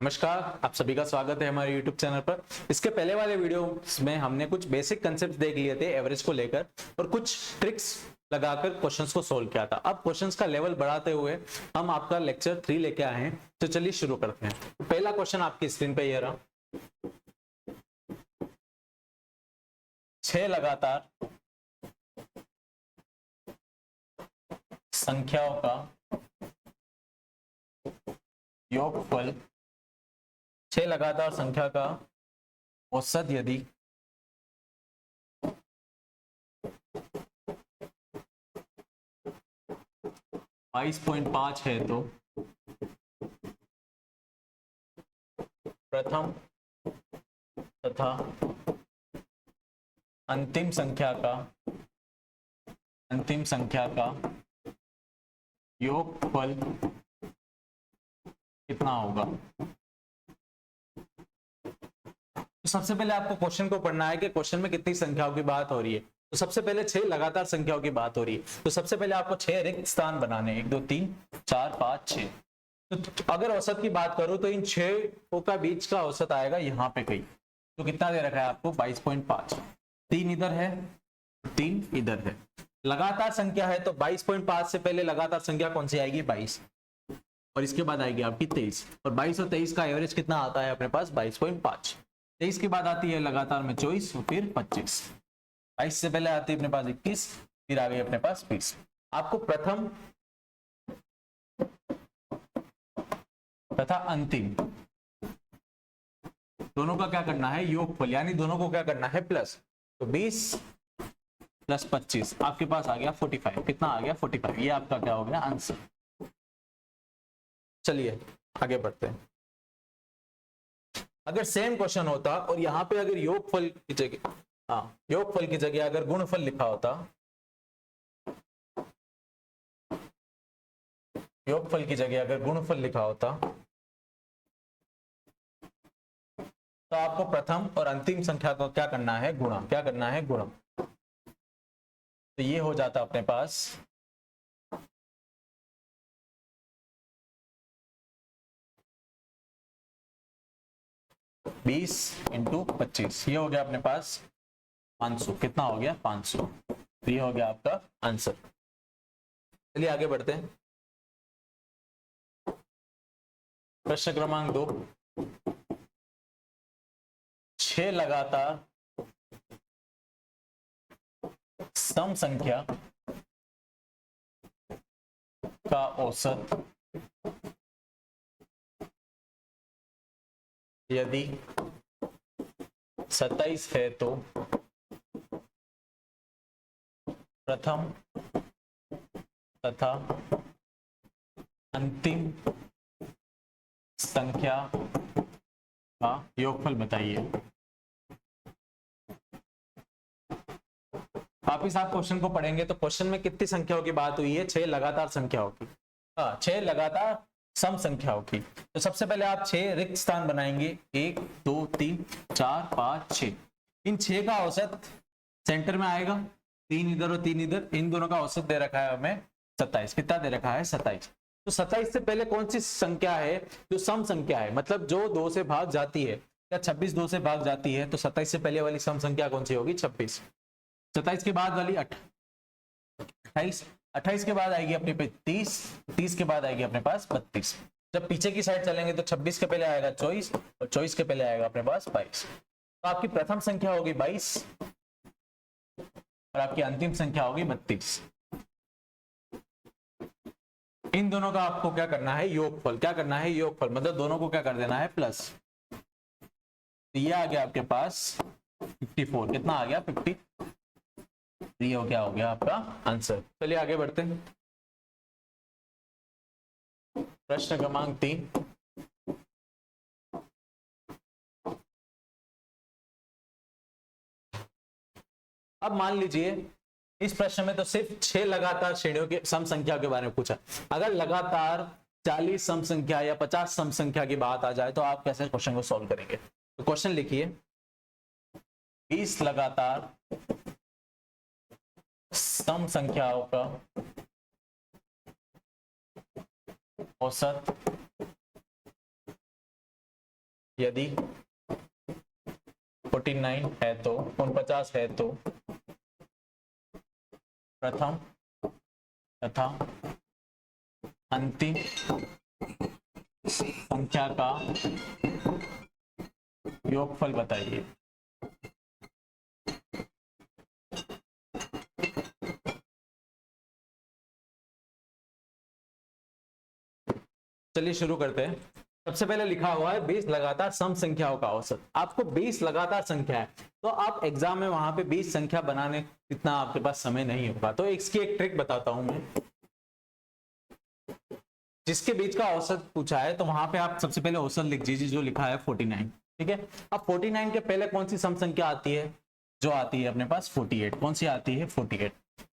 नमस्कार, आप सभी का स्वागत है हमारे YouTube चैनल पर। इसके पहले वाले वीडियो में हमने कुछ बेसिक कंसेप्ट देख लिए थे एवरेज को लेकर और कुछ ट्रिक्स लगाकर क्वेश्चंस को सोल्व किया था। अब क्वेश्चंस का लेवल बढ़ाते हुए हम आपका लेक्चर 3 लेके आए हैं, तो चलिए शुरू करते हैं। पहला क्वेश्चन आपकी स्क्रीन पे ये रहा। 6 लगातार संख्याओं का योगफल, 6 लगातार संख्या का औसत यदि 22.5 है तो प्रथम तथा अंतिम संख्या का योगफल कितना होगा। तो सबसे पहले आपको क्वेश्चन को पढ़ना है कि क्वेश्चन में कितनी संख्याओं की बात हो रही है। तो सबसे पहले 6 लगातार संख्याओं की बात हो रही है, तो सबसे पहले आपको 6 रिक्त स्थान बनाने हैं, 1 2 3 4 5 6। तो अगर औसत की बात करूं तो इन 6 का बीच का औसत आएगा यहाँ पे कहीं। तो कितना दे रखा है आपको 22.5। 3 इधर है, 3 इधर है। लगातार संख्या है तो 22.5 से पहले लगातार संख्या कौन सी आएगी 22, और इसके बाद आएगी आपकी 23, और 22 और 23 का एवरेज कितना आता है अपने पास 22.5। 23 के बाद आती है लगातार में 24 और फिर 25। 22 से पहले आती है अपने पास 21, फिर आ गई अपने पास 20। आपको प्रथम तथा अंतिम दोनों का क्या करना है योगफल, यानी दोनों को क्या करना है प्लस। तो 20 प्लस 25 आपके पास आ गया 45। कितना आ गया 45। ये आपका क्या हो गया आंसर। चलिए आगे बढ़ते हैं। अगर सेम क्वेश्चन होता और यहाँ पे अगर योगफल की जगह योगफल की जगह अगर गुणफल लिखा होता, योगफल की जगह अगर गुणफल लिखा होता तो आपको प्रथम और अंतिम संख्या को क्या करना है गुणा। क्या करना है गुणा। तो ये हो जाता अपने पास 20 इंटू 25, ये हो गया अपने पास 500। कितना हो गया 500। तो ये हो गया आपका आंसर। चलिए आगे बढ़ते हैं। प्रश्न क्रमांक 2। 6 लगातार सम संख्या का औसत यदि 27 है तो प्रथम तथा अंतिम संख्या का योगफल बताइए। वापिस आप क्वेश्चन को पढ़ेंगे तो क्वेश्चन में कितनी संख्याओं की बात हुई है 6 लगातार संख्याओं की। 6 लगातार सम संख्याओं की। तो सबसे पहले आप 6 रिक्त स्थान बनाएंगे, 1 2 3 4 5 6। इन 6 का औसत सेंटर में आएगा, 3 इधर और 3 इधर। इन दोनों का औसत दे रखा है हमें 27। कितना दे रखा है 27। तो 27 से पहले कौन सी संख्या है जो सम संख्या है, मतलब जो 2 से भाग जाती है। क्या 26 2 से भाग जाती है, तो 27 से पहले वाली सम संख्या कौन सी होगी 26। 27 के बाद वाली 28, 28 के बाद आएगी अपने पे 30, 30 के बाद आएगी अपने पास 32। जब पीछे की साइड चलेंगे तो 26 के पहले आएगा 24 और 24 के पहले आएगा अपने पास 22। तो आपकी प्रथम संख्या होगी 22 और आपकी अंतिम संख्या होगी 32। इन दोनों का आपको क्या करना है योगफल। क्या करना है योगफल, मतलब दोनों को क्या कर देना है प्लस। तो ये आ गया आपके पास 54। कितना आ गया 50। ये हो गया आपका आंसर। चलिए आगे बढ़ते हैं। प्रश्न क्रमांक 3। अब मान लीजिए इस प्रश्न में तो सिर्फ 6 लगातार श्रेणियों के सम संख्या के बारे में पूछा। अगर लगातार 40 सम संख्या या 50 सम संख्या की बात आ जाए तो आप कैसे क्वेश्चन को सॉल्व करेंगे। तो क्वेश्चन लिखिए, 20 लगातार सम संख्याओं का औसत यदि 49 है तो 49 है तो प्रथम तथा अंतिम संख्या का योगफल बताइए। चलिए शुरू करते हैं। सबसे पहले लिखा हुआ है 20 लगातार सम संख्याओं का औसत। आपको 20 लगातार संख्या है तो आप एग्जाम में वहां पे 20 संख्या बनाने इतना आपके पास समय नहीं होगा। तो इसकी एक ट्रिक बताता हूं मैं। जिसके बीच का औसत पूछा है तो वहां पे आप सबसे पहले औसत लिख दीजिए जो लिखा है 49। ठीक है, अब 49 के पहले कौन सी सम संख्या आती है? जो आती है अपने पास 48। कौन सी आती है? 48।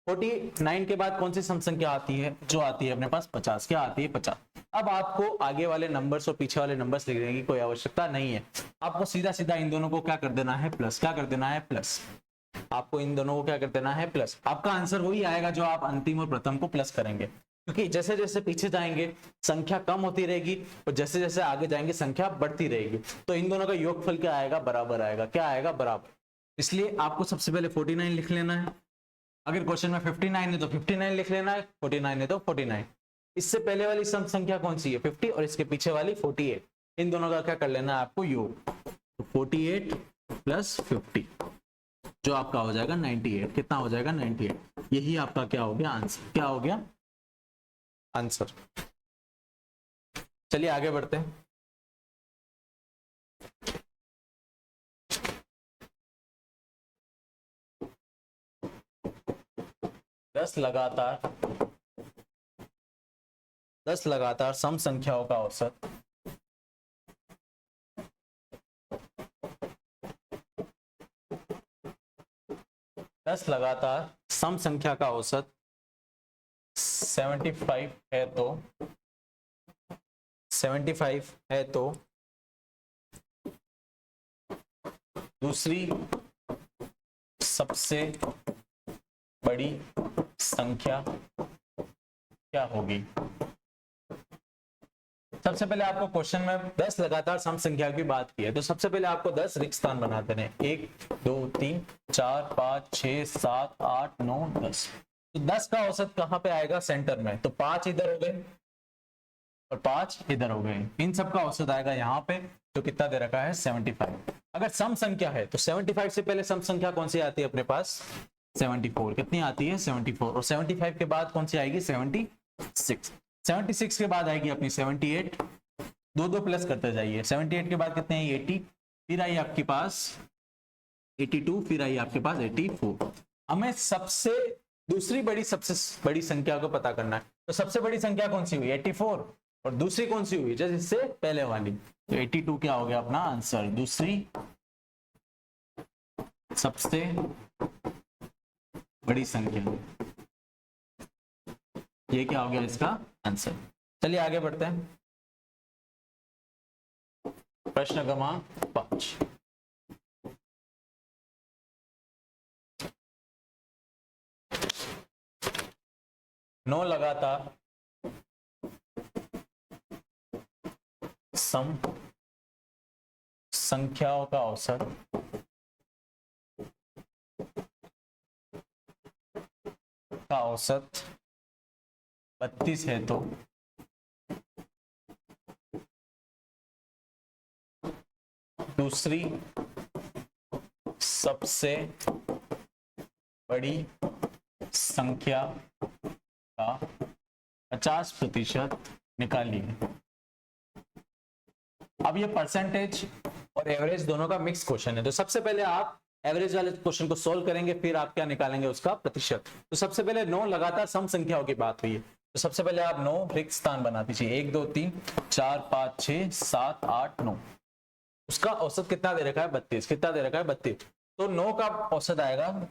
49 के बाद कौन सी सम संख्या आती है? जो आती है अपने पास 50। क्या आती है? 50। अब आपको आगे वाले नंबर्स और पीछे वाले नंबर्स लिखने की कोई आवश्यकता नहीं है। आपको सीधा सीधा इन दोनों को क्या कर देना है? प्लस। क्या कर देना है? प्लस। आपको इन दोनों को क्या कर देना है? प्लस। आपका आंसर वही आएगा जो आप अंतिम और प्रथम को प्लस करेंगे, क्योंकि जैसे जैसे पीछे जाएंगे संख्या कम होती रहेगी और जैसे जैसे आगे जाएंगे संख्या बढ़ती रहेगी। तो इन दोनों का योगफल क्या आएगा? बराबर आएगा। क्या आएगा? बराबर। इसलिए आपको सबसे पहले 49 लिख लेना है। अगर क्वेश्चन में 59 है तो 59 लिख लेना है, 49 है तो 49। इससे पहले वाली सम संख्या कौन सी है? 50, और इसके पीछे वाली 48। इन दोनों का क्या कर लेना है आपको? योग। तो 48 प्लस 50 जो आपका हो जाएगा 98। कितना हो जाएगा? 98। यही आपका क्या हो गया? आंसर। क्या हो गया? आंसर। चलिए आगे बढ़ते हैं। दस लगातार सम संख्याओं का औसत दस लगातार सम संख्या का औसत 75 है तो 75 है तो दूसरी सबसे बड़ी संख्या क्या होगी? सबसे पहले आपको क्वेश्चन में 10 लगातार सम संख्या की बात की है, तो सबसे पहले आपको 10 रिक्त स्थान बनाते हैं। 1 2 3 4 5 6 7 8 9 10। तो 10 का औसत कहां पे आएगा? सेंटर में। तो 5 इधर हो गए और 5 इधर हो गए। इन सब का औसत आएगा यहाँ पे, जो कितना दे रखा है? 75। अगर सम संख्या है तो 75 से पहले सम संख्या कौन सी आती है अपने पास? 74। कितनी आती है? 74। और 75 के बाद कौन सी आएगी? 76। 76 के बाद आएगी अपनी 78। दो दो प्लस करते जाइए। 78 के बाद कितने हैं? 80। फिर आई आपके पास 82। फिर आई आपके पास 84। हमें दूसरी सबसे बड़ी संख्या को पता करना है। तो सबसे बड़ी संख्या कौन सी हुई? 84। और दूसरी कौन सी हुई? जैसे इससे पहले वाली। तो 82 क्या हो गया अपना आंसर? दूसरी सबसे बड़ी संख्या। ये क्या हो गया इसका आंसर? चलिए आगे बढ़ते हैं। प्रश्न क्रमांक 5। नौ लगातार सम संख्याओं का औसत का औसत 32 है तो दूसरी सबसे बड़ी संख्या का 50% निकालिए। अब ये परसेंटेज और एवरेज दोनों का मिक्स क्वेश्चन है, तो सबसे पहले आप एवरेज वाले क्वेश्चन को सोल्व करेंगे, फिर आप क्या निकालेंगे? उसका प्रतिशत। तो सबसे पहले 9 लगातार सम संख्याओं की बात हुई है, तो सबसे पहले आप 9 रिक्त स्थान बना दीजिए। 1 2 3 4 5 6 7 8 9। उसका औसत कितना दे रखा है? 32। कितना दे रखा है? 32। तो 9 का औसत आएगा,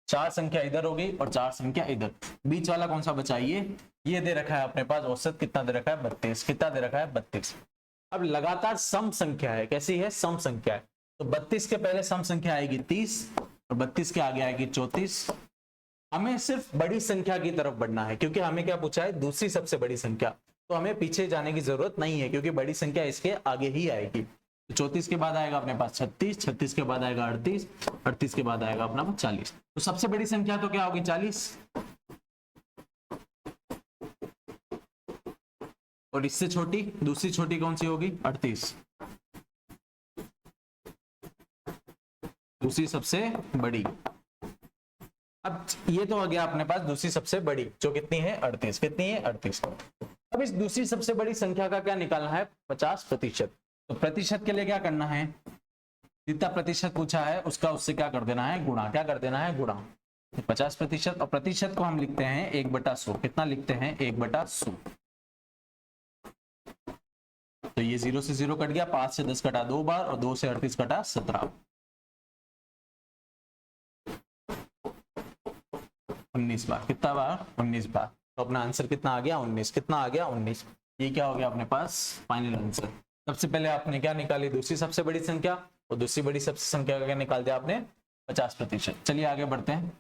4 संख्या इधर होगी और 4 संख्या इधर। बीच वाला कौन सा बचा? ये दे रखा है अपने पास औसत कितना दे रखा है? 32। कितना दे रखा है? 32। अब लगातार सम संख्या है। कैसी है? सम संख्या है। तो 32 के पहले सम संख्या आएगी 30 और 32 के आगे आएगी 34। हमें सिर्फ बड़ी संख्या की तरफ बढ़ना है, क्योंकि हमें क्या पूछा है? दूसरी सबसे बड़ी संख्या। तो हमें पीछे जाने की जरूरत नहीं है, क्योंकि बड़ी संख्या इसके आगे ही आएगी। तो 34 के बाद आएगा अपने पास 36, 36 के बाद आएगा 38, 38 के बाद आएगा अपना 40। तो सबसे बड़ी संख्या तो क्या होगी 40, और इससे छोटी दूसरी छोटी कौन सी होगी 38, दूसरी सबसे बड़ी। अब ये तो आ गया अपने पास दूसरी सबसे बड़ी जो कितनी है 38, कितनी है 38। अब इस दूसरी सबसे बड़ी संख्या का क्या निकालना है 50%। तो प्रतिशत के लिए क्या करना है, जितना प्रतिशत पूछा है उसका उससे क्या कर देना है गुणा, क्या कर देना है गुणा। 50% और प्रतिशत को हम लिखते हैं 1/100, कितना लिखते हैं 1/100। तो ये 0 से 0 कट गया, 5 से 10 कटा 2 बार और 2 से 38 कटा 17, 19 बार, कितना बार 19 बार। तो अपना आंसर कितना आ गया 19, कितना आ गया 19। ये क्या हो गया अपने पास फाइनल आंसर। सबसे पहले आपने क्या निकाली दूसरी सबसे बड़ी संख्या, और दूसरी बड़ी सबसे संख्या का क्या निकाल दिया आपने 50%। चलिए आगे बढ़ते हैं,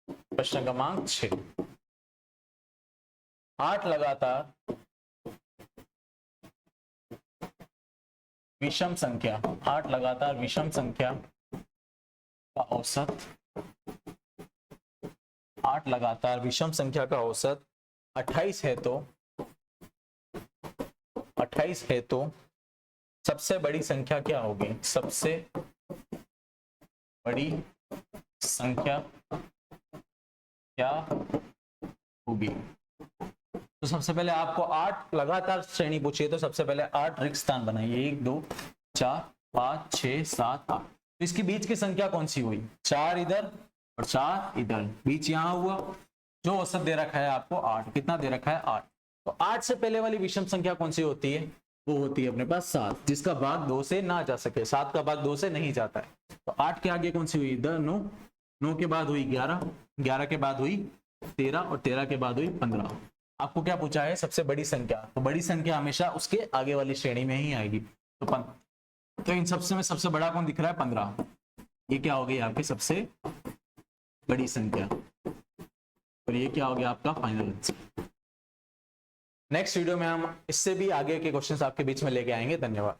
प्रश्न क्रमांक 6। 8 लगातार विषम संख्या, 8 लगातार विषम संख्या का औसत, 8 लगातार विषम संख्या का औसत 28 है तो 28 है तो सबसे बड़ी संख्या क्या होगी, सबसे बड़ी संख्या क्या होगी। तो सबसे पहले आपको 8 लगातार श्रेणी पूछिए, तो सबसे पहले 8 रिक्त स्थान बनाइए, 1 2 4 5 6 7 8। तो इसके बीच की संख्या कौन सी हुई, 4 इधर और 4 इधर, बीच यहां हुआ। जो औसत दे रखा है आपको 8, कितना दे रखा है 8। तो 8 से पहले वाली विषम संख्या कौन सी होती है, वो होती है अपने पास 7, जिसका भाग 2 से ना जा सके, 7 का भाग 2 से नहीं जाता है। तो 8 के आगे कौन सी हुई इधर 9, 9 के बाद हुई 11, 11 के बाद हुई 13 और 13 के बाद हुई 15। आपको क्या पूछा है सबसे बड़ी संख्या, तो बड़ी संख्या हमेशा उसके आगे वाली श्रेणी में ही आएगी। तो इन सबसे में सबसे बड़ा कौन दिख रहा है 15, ये क्या हो गई आपकी सबसे बड़ी संख्या, और ये क्या हो गया आपका फाइनल आंसर। नेक्स्ट वीडियो में हम इससे भी आगे के क्वेश्चंस आपके बीच में लेके आएंगे। धन्यवाद।